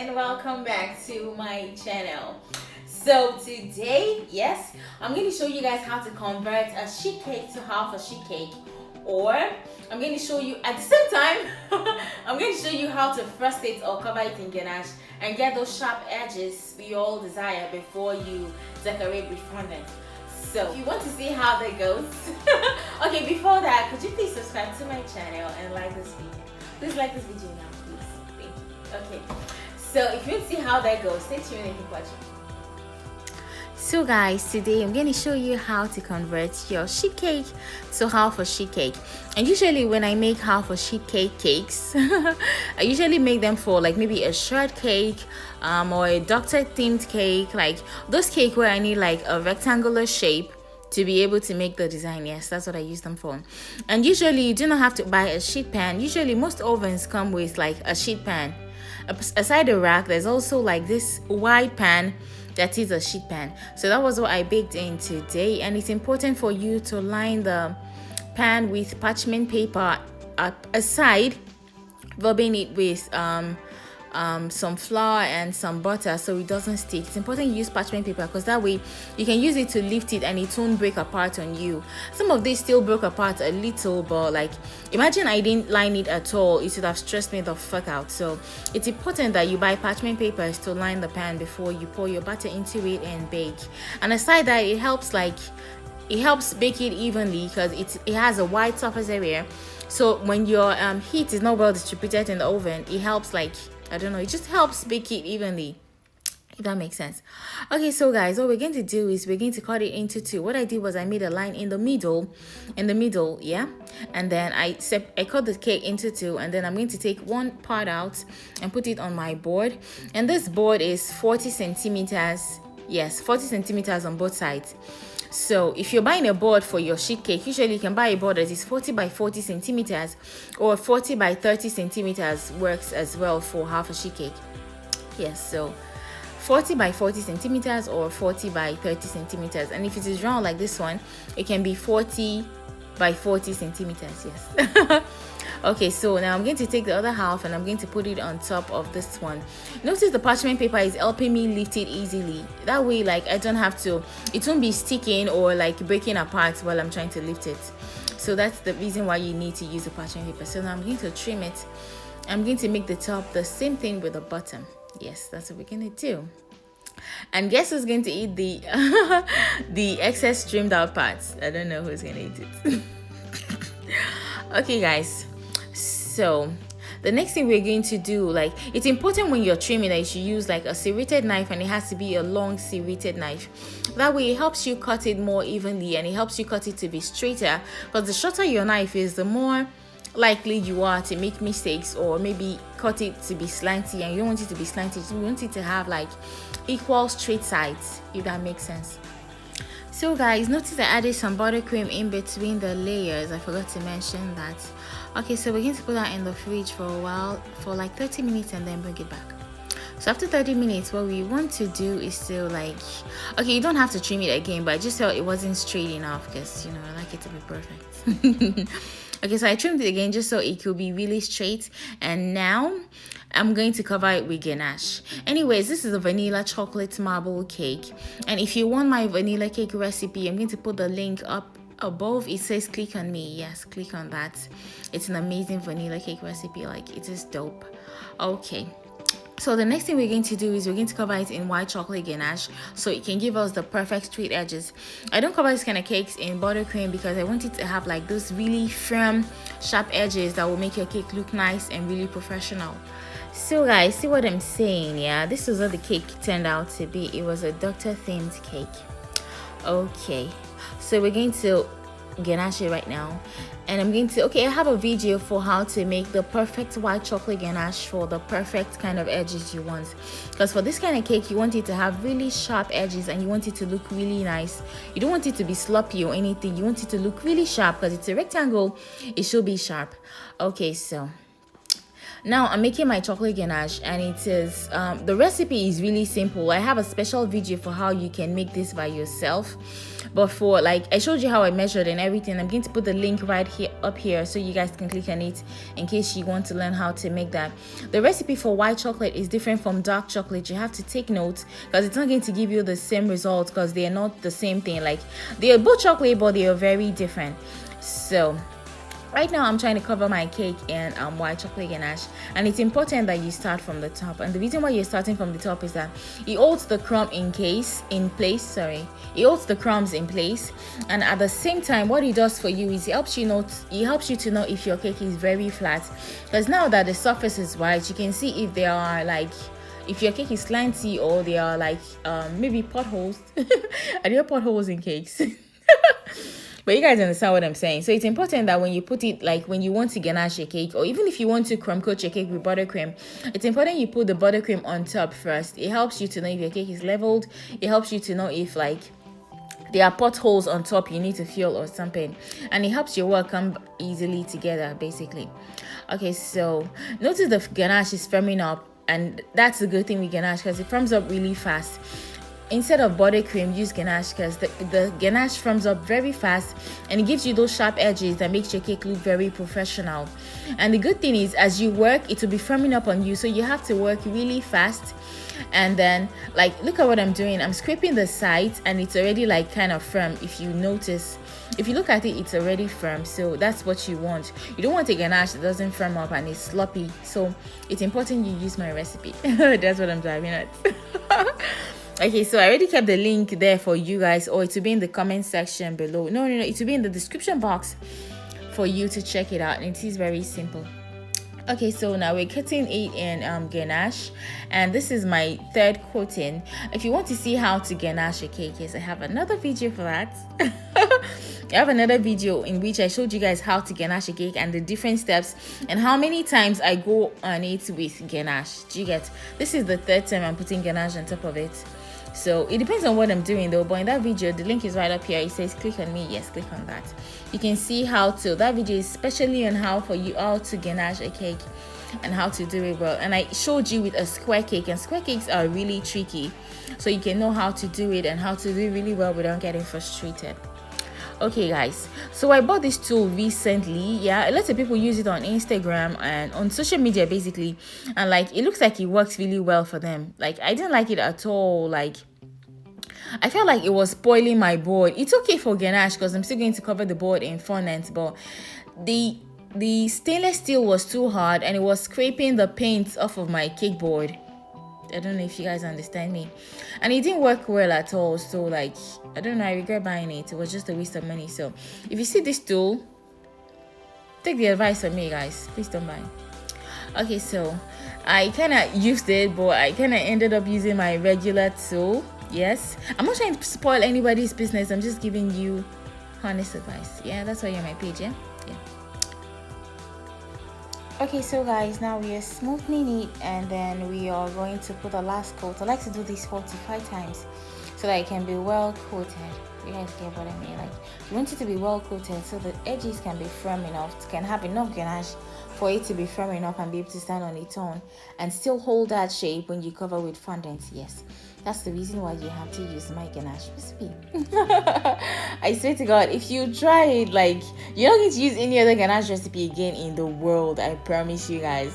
and welcome back to my channel. So today, yes, I'm going to show you guys how to convert a sheet cake to half a sheet cake, or I'm going to show you at the same time I'm going to show you how to frost it or cover it in ganache and get those sharp edges we all desire before you decorate with fondant. So if you want to see how that goes okay, before that, could you please subscribe to my channel and like this video? Please like this video now, please. Thank you. Okay, so if you want to see how that goes, stay tuned and keep watching. So guys, today I'm going to show you how to convert your sheet cake to half a sheet cake. And usually when I make half a sheet cakes I usually make them for like maybe a short cake or a doctor themed cake, like those cake where I need like a rectangular shape to be able to make the design. Yes, that's what I use them for. And usually you do not have to buy a sheet pan. Usually most ovens come with like a sheet pan. Aside the rack, there's also like this wide pan that is a sheet pan. So that was what I baked in today, and it's important for you to line the pan with parchment paper aside, rubbing it with some flour and some butter so it doesn't stick. It's important you use parchment paper because that way you can use it to lift it and it won't break apart on you. Some of these still broke apart a little, but like imagine I didn't line it at all, it would have stressed me the fuck out. So it's important that you buy parchment papers to line the pan before you pour your butter into it and bake. And aside that, it helps bake it evenly because it has a wide surface area, so when your heat is not well distributed in the oven, it helps, like, I don't know, it just helps bake it evenly, if that makes sense. Okay, so guys, what we're going to do is we're going to cut it into two. What I did was I made a line in the middle, yeah, and then I cut the cake into two, and then I'm going to take one part out and put it on my board. And this board is 40 centimeters. Yes, 40 centimeters on both sides. So if you're buying a board for your sheet cake, usually you can buy a board that is 40 by 40 centimeters, or 40 by 30 centimeters works as well for half a sheet cake. Yes, so 40 by 40 centimeters or 40 by 30 centimeters. And if it is round like this one, it can be 40 by 40 centimeters. Yes. Okay, so now I'm going to take the other half and I'm going to put it on top of this one. Notice the parchment paper is helping me lift it easily. That way, like, I don't have to, it won't be sticking or like breaking apart while I'm trying to lift it. So that's the reason why you need to use the parchment paper. So now I'm going to trim it. I'm going to make the top the same thing with the bottom. Yes, that's what we're going to do. And guess who's going to eat the the excess trimmed out parts? I don't know who's going to eat it. Okay, guys. So the next thing we're going to do, like, it's important when you're trimming that you should use like a serrated knife, and it has to be a long serrated knife. That way it helps you cut it more evenly, and it helps you cut it to be straighter, because the shorter your knife is, the more likely you are to make mistakes or maybe cut it to be slanty, and you don't want it to be slanty. You want it to have like equal straight sides, if that makes sense. So guys, notice I added some buttercream in between the layers. I forgot to mention that. Okay, so we're going to put that in the fridge for a while, for like 30 minutes, and then bring it back. So after 30 minutes, what we want to do is to, like, okay, you don't have to trim it again, but I just felt it wasn't straight enough because, you know, I like it to be perfect. Okay, so I trimmed it again just so it could be really straight. And now I'm going to cover it with ganache. Anyways, this is a vanilla chocolate marble cake. And if you want my vanilla cake recipe, I'm going to put the link up above. It says click on me. Yes, click on that. It's an amazing vanilla cake recipe. Like, it is dope. Okay. So the next thing we're going to do is we're going to cover it in white chocolate ganache so it can give us the perfect straight edges. I don't cover this kind of cakes in buttercream because I want it to have like those really firm, sharp edges that will make your cake look nice and really professional. So guys, see what I'm saying? Yeah, this is what the cake turned out to be. It was a doctor themed cake. Okay, so we're going to ganache it right now, and I'm going to, okay, I have a video for how to make the perfect white chocolate ganache for the perfect kind of edges you want, because for this kind of cake you want it to have really sharp edges and you want it to look really nice. You don't want it to be sloppy or anything. You want it to look really sharp because it's a rectangle. It should be sharp. Okay, so Now I'm making my chocolate ganache, and it is the recipe is really simple. I have a special video for how you can make this by yourself, but for like I showed you how I measured and everything. I'm going to put the link right here up here so you guys can click on it in case you want to learn how to make that. The recipe for white chocolate is different from dark chocolate. You have to take notes because it's not going to give you the same result because they are not the same thing. Like they are both chocolate, but they are very different. So right now I'm trying to cover my cake in white chocolate ganache, and it's important that you start from the top. And the reason why you're starting from the top is that it holds the crumb in place. It holds the crumbs in place, and at the same time what it does for you is it helps you to know if your cake is very flat, because now that the surface is white, you can see if there are like if your cake is slanty or there are like maybe potholes. Are there potholes in cakes? But you guys understand what I'm saying. So it's important that when you put it, like when you want to ganache your cake, or even if you want to crumb coat your cake with buttercream, it's important you put the buttercream on top first. It helps you to know if your cake is leveled. It helps you to know if like there are potholes on top you need to fill or something, and it helps your work come easily together basically. Okay, so notice the ganache is firming up, and that's a good thing with ganache because it firms up really fast. Instead of buttercream, use ganache because the ganache firms up very fast, and it gives you those sharp edges that makes your cake look very professional. And the good thing is, as you work, it will be firming up on you, so you have to work really fast. And then like look at what I'm doing. I'm scraping the sides, and it's already like kind of firm. If you notice, if you look at it, it's already firm. So that's what you want. You don't want a ganache that doesn't firm up and it's sloppy. So it's important you use my recipe. That's what I'm driving at. Okay, so I already kept the link there for you guys, or it will be in the comment section below. No, it will be in the description box for you to check it out, and it is very simple. Okay, so now we're cutting it in ganache, and this is my third coating. If you want to see how to ganache a cake, yes, I have another video for that. I have another video in which I showed you guys how to ganache a cake and the different steps and how many times I go on it with ganache. Do you get? This is the third time I'm putting ganache on top of it. So it depends on what I'm doing though, but in that video the link is right up here. It says click on me. Yes, click on that. You can see how to. That video is especially on how to ganache a cake and how to do it well. And I showed you with a square cake, and square cakes are really tricky, so you can know how to do it and how to do it really well without getting frustrated. Okay guys, so I bought this tool recently. Yeah, a lot of people use it on Instagram and on social media basically, and like it looks like it works really well for them. Like I didn't like it at all. Like I felt like it was spoiling my board. It's okay for ganache because I'm still going to cover the board in fondant, but the stainless steel was too hard and it was scraping the paint off of my cake board. I don't know if you guys understand me, and it didn't work well at all. So like I don't know, I regret buying it. It was just a waste of money. So if you see this tool, take the advice from me guys, please don't buy. Okay, so I kind of used it, but I kind of ended up using my regular tool. Yes, I'm not trying to spoil anybody's business, I'm just giving you honest advice. Yeah, that's why you're on my page. Yeah. Okay, so guys, now we are smoothing it, and then we are going to put the last coat. I like to do this 45 times so that it can be well coated. You guys get what I mean? Like you want it to be well coated so the edges can be firm enough, can have enough ganache for it to be firm enough and be able to stand on its own and still hold that shape when you cover with fondant. Yes, that's the reason why you have to use my ganache recipe. I swear to God, if you try it, like you're not going to use any other ganache recipe again in the world. I promise you guys.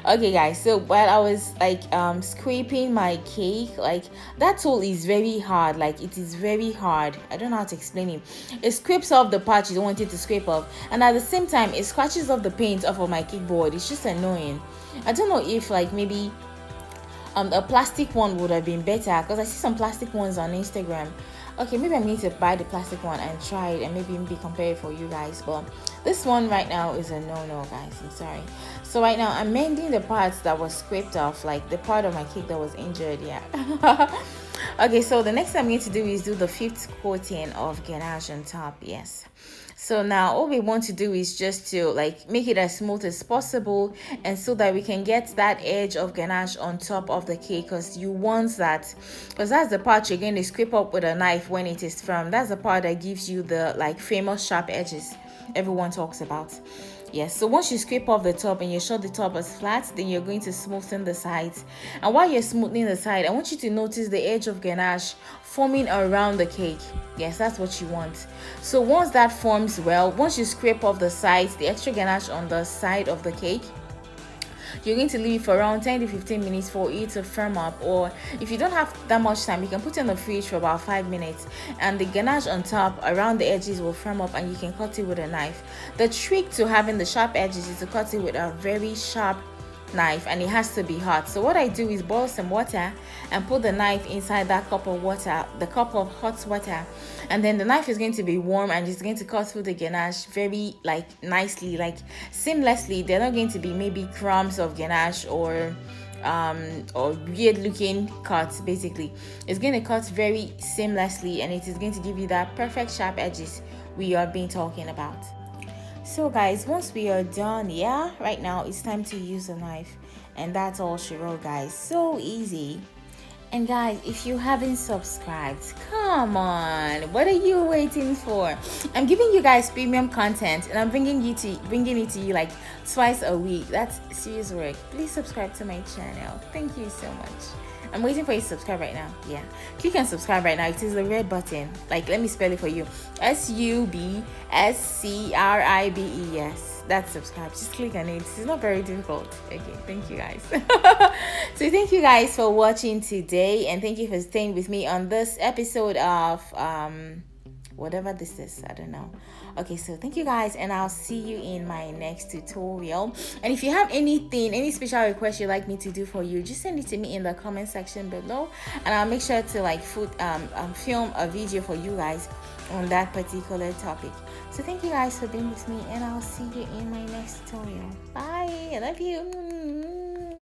Okay guys, so while I was like scraping my cake, like that tool is very hard. Like it is very hard. I don't know how to explain it. It scrapes off the part you don't want it to scrape off, and at the same time it scratches off the paint off of my cake board. It's just annoying. I don't know if like maybe a plastic one would have been better, because I see some plastic ones on Instagram. Okay, maybe I'm going to buy the plastic one and try it and maybe compare it for you guys, but this one right now is a no-no guys. I'm sorry. So right now I'm mending the parts that was scraped off, like the part of my cake that was injured. Yeah. Okay, so the next thing I'm going to do is do the 5th coating of ganache on top. Yes. So now all we want to do is just to like make it as smooth as possible, and so that we can get that edge of ganache on top of the cake, because you want that, because that's the part you're going to scrape up with a knife when it is firm. That's the part that gives you the like famous sharp edges everyone talks about. Yes, so once you scrape off the top and you show the top as flat, then you're going to smoothen the sides. And while you're smoothing the side, I want you to notice the edge of ganache forming around the cake. Yes, that's what you want. So once that forms well, once you scrape off the sides, the extra ganache on the side of the cake, you're going to leave it for around 10 to 15 minutes for it to firm up. Or if you don't have that much time, you can put it in the fridge for about 5 minutes, and the ganache on top around the edges will firm up, and you can cut it with a knife. The trick to having the sharp edges is to cut it with a very sharp knife, and it has to be hot. So what I do is boil some water and put the knife inside that cup of water, the cup of hot water, and then the knife is going to be warm and it's going to cut through the ganache very nicely, seamlessly. They're not going to be maybe crumbs of ganache or weird looking cuts. Basically, it's going to cut very seamlessly, and it is going to give you that perfect sharp edges we are being talking about. So guys, once we are done, right now it's time to use a knife, and that's all she wrote, guys. So easy. And guys, if you haven't subscribed, come on, what are you waiting for? I'm giving you guys premium content, and I'm bringing it to you like twice a week. That's serious work. Please subscribe to my channel. Thank you so much. I'm waiting for you to subscribe right now. Yeah, click on subscribe right now. It is the red button. Let me spell it for you. SUBSCRIBE. Yes, that's subscribe. Just click on it. It's not very difficult. Okay, thank you guys. So thank you guys for watching today, and thank you for staying with me on this episode of whatever this is. I don't know. Okay, so thank you guys, and I'll see you in my next tutorial. And if you have any special request you'd like me to do for you, just send it to me in the comment section below, and I'll make sure to film a video for you guys on that particular topic. So thank you guys for being with me, and I'll see you in my next tutorial. Bye. I love you.